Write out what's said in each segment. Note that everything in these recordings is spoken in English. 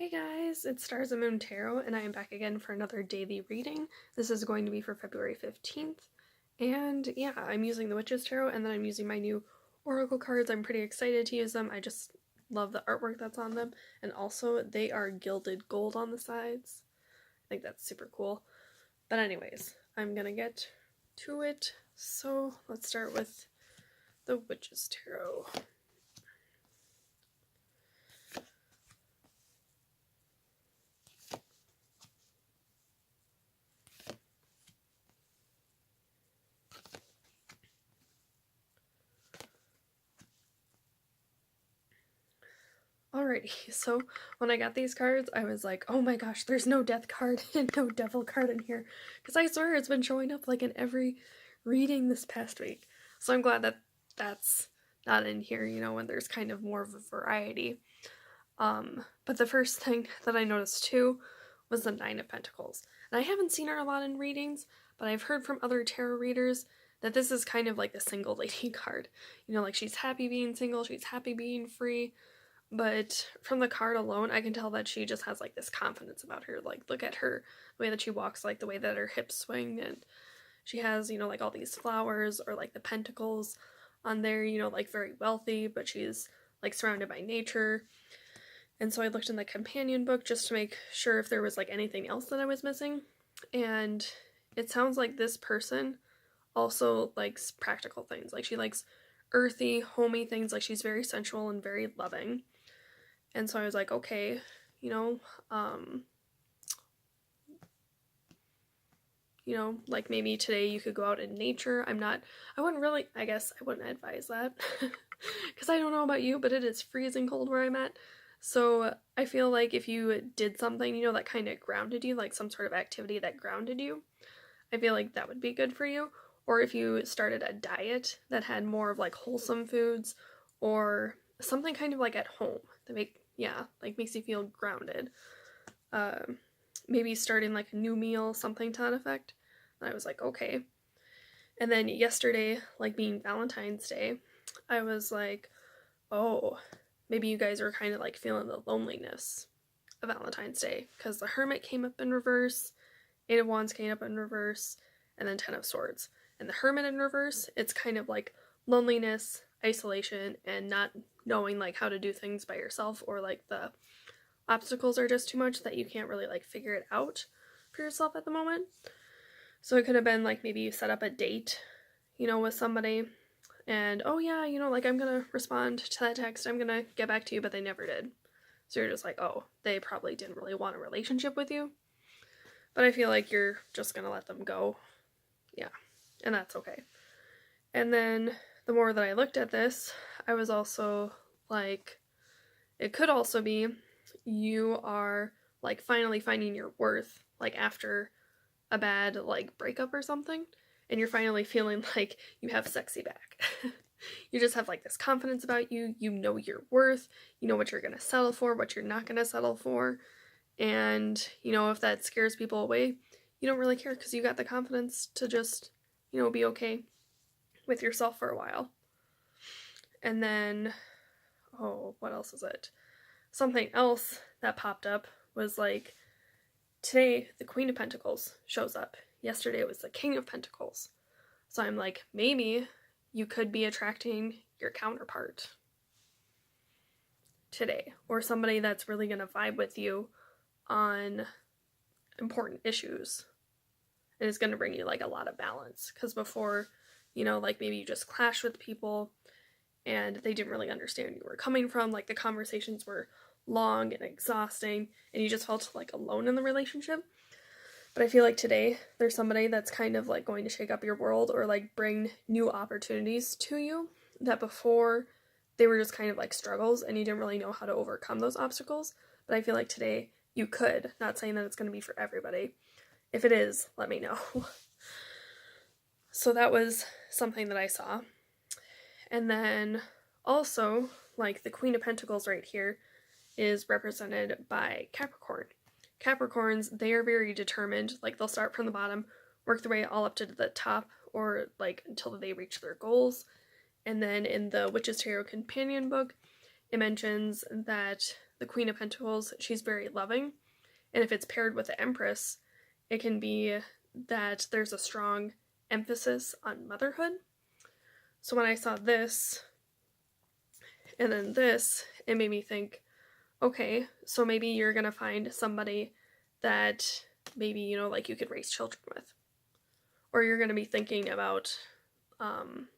Hey guys, it's Stars and Moon Tarot, and I am back again for another daily reading. This is going to be for February 15th, and yeah, I'm using the Witch's Tarot, and then I'm using my new Oracle cards. I'm pretty excited to use them. I just love the artwork that's on them, and also they are gilded gold on the sides. I think that's super cool. But anyways, I'm gonna get to it. So let's start with the Witch's Tarot. Alrighty, so when I got these cards, I was like, oh my gosh, there's no death card and no devil card in here. Because I swear it's been showing up like in every reading this past week. So I'm glad that that's not in here, when there's kind of more of a variety. But the first thing that I noticed too was the Nine of Pentacles. And I haven't seen her a lot in readings, but I've heard from other tarot readers that this is kind of like the single lady card. Like she's happy being single, she's happy being free. But from the card alone, I can tell that she just has like this confidence about her. Like, look at her, the way that she walks, like the way that her hips swing, and she has, like all these flowers or like the pentacles on there, like very wealthy, but she's like surrounded by nature. And so I looked in the companion book just to make sure if there was like anything else that I was missing. And it sounds like this person also likes practical things. Like she likes earthy, homey things. Like she's very sensual and very loving. And so I was like, okay, like maybe today you could go out in nature. I wouldn't advise that because I don't know about you, but it is freezing cold where I'm at. So I feel like if you did something, that kind of grounded you, like some sort of activity that grounded you, I feel like that would be good for you. Or if you started a diet that had more of like wholesome foods or something kind of like at home that makes you feel grounded. Maybe starting like a new meal, something to that effect. And I was like, okay. And then yesterday, like being Valentine's Day, I was like, oh, maybe you guys are kind of like feeling the loneliness of Valentine's Day because the Hermit came up in reverse, Eight of Wands came up in reverse, and then Ten of Swords. And the Hermit in reverse, it's kind of like loneliness, isolation, and not knowing like how to do things by yourself, or like the obstacles are just too much that you can't really like figure it out for yourself at the moment. So it could have been like maybe you set up a date, with somebody, and oh yeah, like I'm gonna respond to that text, I'm gonna get back to you, but they never did. So you're just like, oh, they probably didn't really want a relationship with you. But I feel like you're just gonna let them go. Yeah, and that's okay. And then the more that I looked at this, I was also like, it could also be you are like finally finding your worth, like after a bad like breakup or something, and you're finally feeling like you have sexy back. You just have like this confidence about you, you know your worth, you know what you're gonna settle for, what you're not gonna settle for, and if that scares people away, you don't really care because you got the confidence to just, be okay with yourself for a while. And then, oh, what else is it? Something else that popped up was like, today the Queen of Pentacles shows up. Yesterday it was the King of Pentacles. So I'm like, maybe you could be attracting your counterpart today, or somebody that's really going to vibe with you on important issues and is going to bring you like a lot of balance. Because before, like maybe you just clashed with people and they didn't really understand where you were coming from, like the conversations were long and exhausting and you just felt like alone in the relationship. But I feel like today there's somebody that's kind of like going to shake up your world or like bring new opportunities to you that before they were just kind of like struggles and you didn't really know how to overcome those obstacles. But I feel like today you could. Not saying that it's going to be for everybody. If it is, let me know. So that was something that I saw. And then also, like the Queen of Pentacles right here is represented by Capricorn. Capricorns, they are very determined. Like they'll start from the bottom, work their way all up to the top, or like until they reach their goals. And then in the Witch's Tarot companion book, it mentions that the Queen of Pentacles, she's very loving. And if it's paired with the Empress, it can be that there's a strong emphasis on motherhood. So when I saw this, and then this, it made me think, okay, so maybe you're going to find somebody that maybe, you know, like you could raise children with. Or you're going to be thinking about,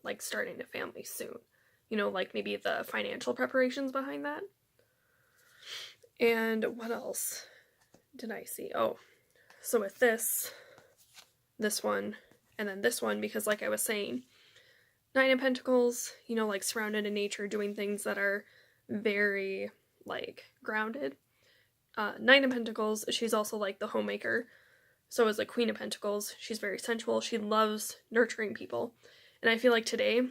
like, starting a family soon. You know, like maybe the financial preparations behind that. And what else did I see? Oh, so with this one, and then this one, because like I was saying, Nine of Pentacles, you know, like surrounded in nature, doing things that are very, like, grounded. Nine of Pentacles, she's also like the homemaker. So is the Queen of Pentacles. She's very sensual. She loves nurturing people. And I feel like today,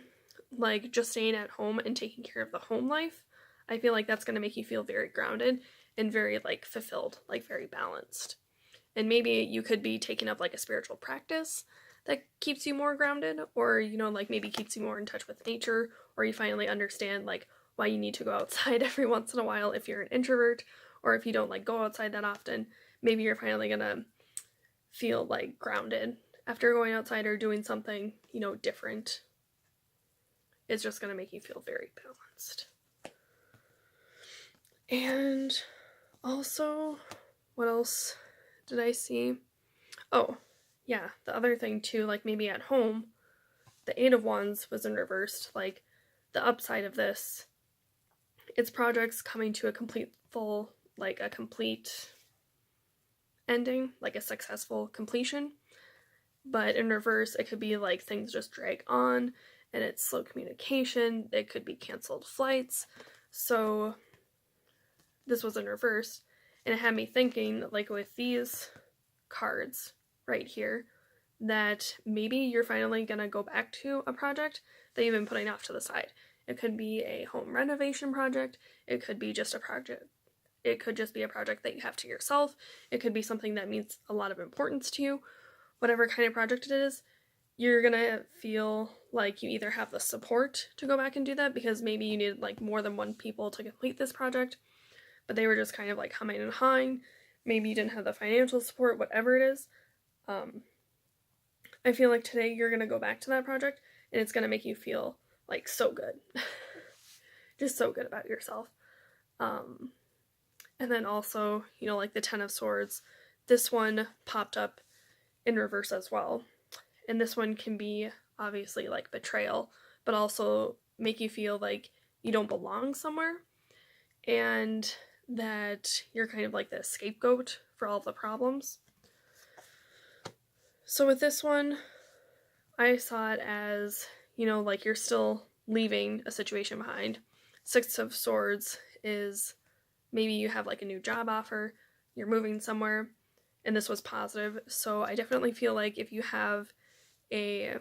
like, just staying at home and taking care of the home life, I feel like that's going to make you feel very grounded and very, like, fulfilled, like, very balanced. And maybe you could be taking up, like, a spiritual practice that keeps you more grounded, or, you know, like, maybe keeps you more in touch with nature, or you finally understand, like, why you need to go outside every once in a while if you're an introvert, or if you don't, like, go outside that often. Maybe you're finally gonna feel, like, grounded after going outside or doing something, you know, different. It's just gonna make you feel very balanced. And also, what else did I see? Oh, yeah, the other thing too, like maybe at home, the Eight of Wands was in reversed. Like, the upside of this, it's projects coming to a complete ending, like a successful completion. But in reverse, it could be like things just drag on and it's slow communication. It could be canceled flights. So this was in reverse, and it had me thinking, like, with these cards right here, that maybe you're finally gonna go back to a project that you've been putting off to the side. It could be a home renovation project. It could be just a project. It could just be a project that you have to yourself. It could be something that means a lot of importance to you. Whatever kind of project it is, you're gonna feel like you either have the support to go back and do that, because maybe you needed, like, more than one people to complete this project, but they were just kind of like humming and hawing. Maybe you didn't have the financial support, whatever it is. I feel like today you're going to go back to that project and it's going to make you feel, like, so good. Just so good about yourself. And then also, you know, like the Ten of Swords, this one popped up in reverse as well. And this one can be obviously like betrayal, but also make you feel like you don't belong somewhere, and that you're kind of like the scapegoat for all of the problems. So with this one, I saw it as, you know, like you're still leaving a situation behind. Six of Swords is maybe you have like a new job offer, you're moving somewhere, and this was positive. So I definitely feel like if you have a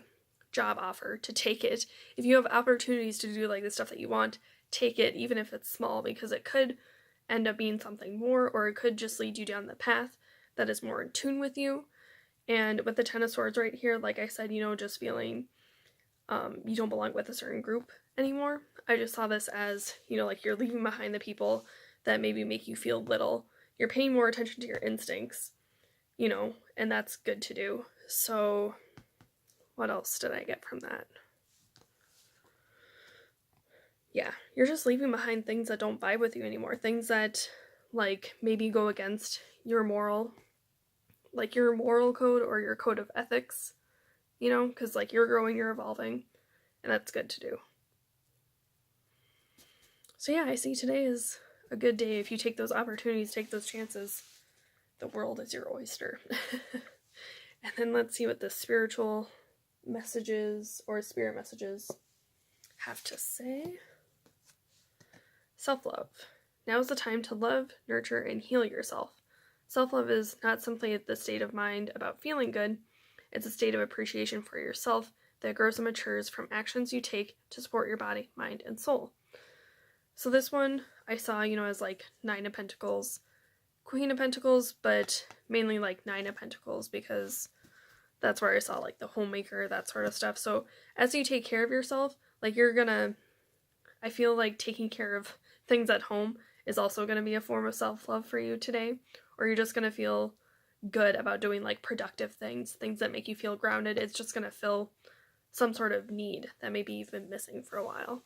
job offer, to take it. If you have opportunities to do like the stuff that you want, take it, even if it's small, because it could end up being something more, or it could just lead you down the path that is more in tune with you. And with the Ten of Swords right here, like I said, you know, just feeling you don't belong with a certain group anymore. I just saw this as, you know, like you're leaving behind the people that maybe make you feel little. You're paying more attention to your instincts, you know, and that's good to do. So what else did I get from that? Yeah, you're just leaving behind things that don't vibe with you anymore. Things that, like, maybe go against your moral, like your moral code or your code of ethics, you know, because, like, you're growing, you're evolving, and that's good to do. So yeah, I see today is a good day. If you take those opportunities, take those chances, the world is your oyster. And then let's see what the spiritual messages or spirit messages have to say. Self-love. Now is the time to love, nurture, and heal yourself. Self-love is not simply the state of mind about feeling good. It's a state of appreciation for yourself that grows and matures from actions you take to support your body, mind, and soul. So this one I saw, you know, as like Nine of Pentacles, Queen of Pentacles, but mainly like Nine of Pentacles, because that's where I saw like the homemaker, that sort of stuff. So as you take care of yourself, like you're gonna, I feel like taking care of things at home is also going to be a form of self-love for you today, or you're just going to feel good about doing like productive things that make you feel grounded. It's just going to fill some sort of need that maybe you've been missing for a while.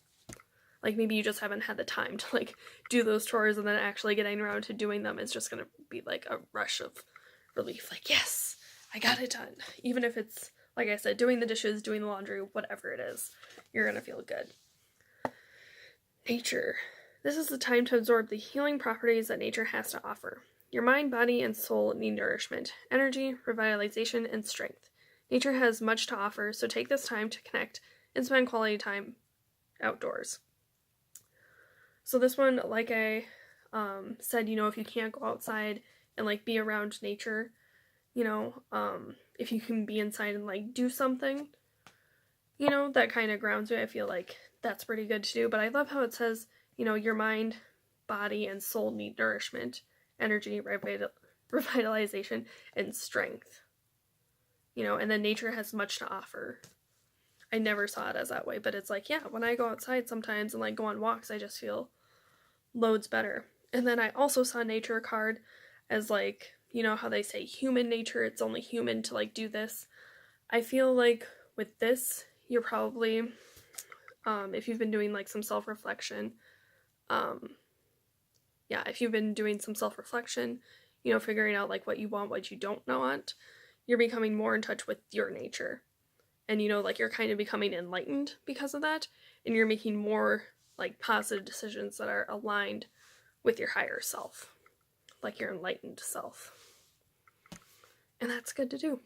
Like maybe you just haven't had the time to like do those chores, and then actually getting around to doing them is just going to be like a rush of relief. Like, yes, I got it done. Even if it's, like I said, doing the dishes, doing the laundry, whatever it is, you're going to feel good. Nature. This is the time to absorb the healing properties that nature has to offer. Your mind, body, and soul need nourishment, energy, revitalization, and strength. Nature has much to offer, so take this time to connect and spend quality time outdoors. So this one, like I said, if you can't go outside and like be around nature, if you can be inside and like do something, that kind of grounds you. I feel like that's pretty good to do. But I love how it says, your mind, body, and soul need nourishment, energy, revitalization, and strength. And then nature has much to offer. I never saw it as that way, but it's like, yeah, when I go outside sometimes and like go on walks, I just feel loads better. And then I also saw nature card as like, how they say human nature, it's only human to like do this. I feel like with this, you're probably, if you've been doing like some self-reflection, if you've been doing some self-reflection, figuring out like what you want, what you don't want, you're becoming more in touch with your nature. And like you're kind of becoming enlightened because of that, and you're making more like positive decisions that are aligned with your higher self, like your enlightened self. And that's good to do.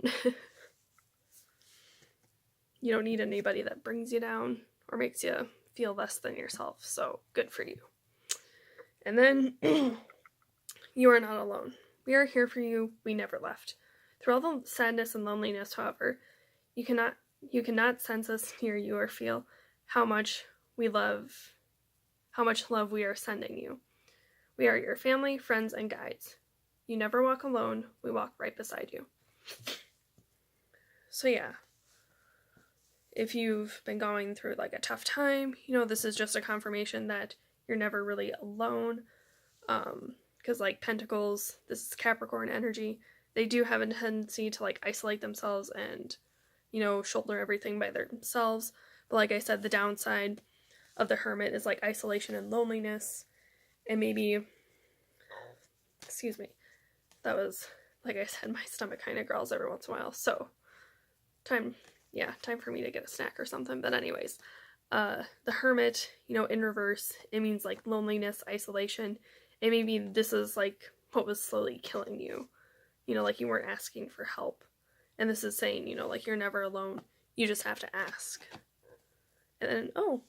You don't need anybody that brings you down or makes you feel less than yourself, so good for you. And then, you are not alone. We are here for you. We never left. Through all the sadness and loneliness, however, you cannot sense us near you or feel how much love we are sending you. We are your family, friends, and guides. You never walk alone. We walk right beside you. So yeah, if you've been going through like a tough time, this is just a confirmation that you're never really alone. Because like Pentacles, this is Capricorn energy, they do have a tendency to like isolate themselves and, shoulder everything by themselves. But like I said, the downside of the Hermit is like isolation and loneliness. And maybe, excuse me, that was, like I said, my stomach kind of growls every once in a while. So, time for me to get a snack or something. But anyways, the Hermit, in reverse, it means like loneliness, isolation. And maybe this is like what was slowly killing you. Like you weren't asking for help. And this is saying, like you're never alone. You just have to ask. And then,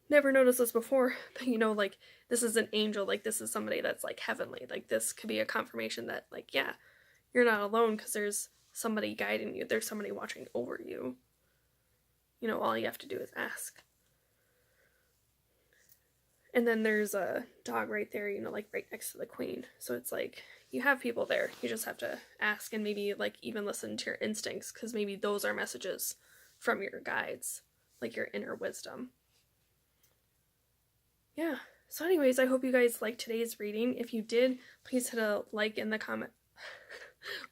never noticed this before, but like this is an angel. Like this is somebody that's like heavenly. Like this could be a confirmation that like, yeah, you're not alone because there's somebody guiding you. There's somebody watching over you. All you have to do is ask. And then there's a dog right there, like right next to the Queen. So it's like, you have people there. You just have to ask and maybe like even listen to your instincts, because maybe those are messages from your guides, like your inner wisdom. Yeah. So anyways, I hope you guys liked today's reading. If you did, please hit a like in the comment.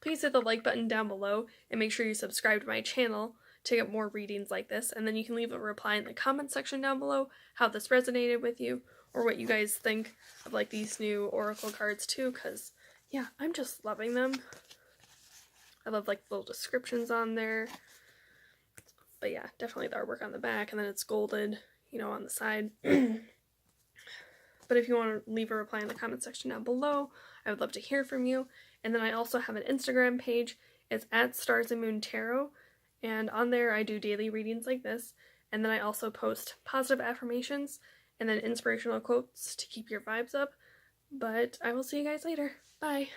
Please hit the like button down below and make sure you subscribe to my channel to get more readings like this. And then you can leave a reply in the comment section down below how this resonated with you, or what you guys think of like these new oracle cards too, because yeah, I'm just loving them. I love like little descriptions on there. But yeah, definitely the artwork on the back, and then it's golded, on the side. But if you want to leave a reply in the comment section down below, I would love to hear from you. And then I also have an Instagram page. It's @StarsAndMoonTarot. And on there I do daily readings like this. And then I also post positive affirmations and then inspirational quotes to keep your vibes up. But I will see you guys later. Bye.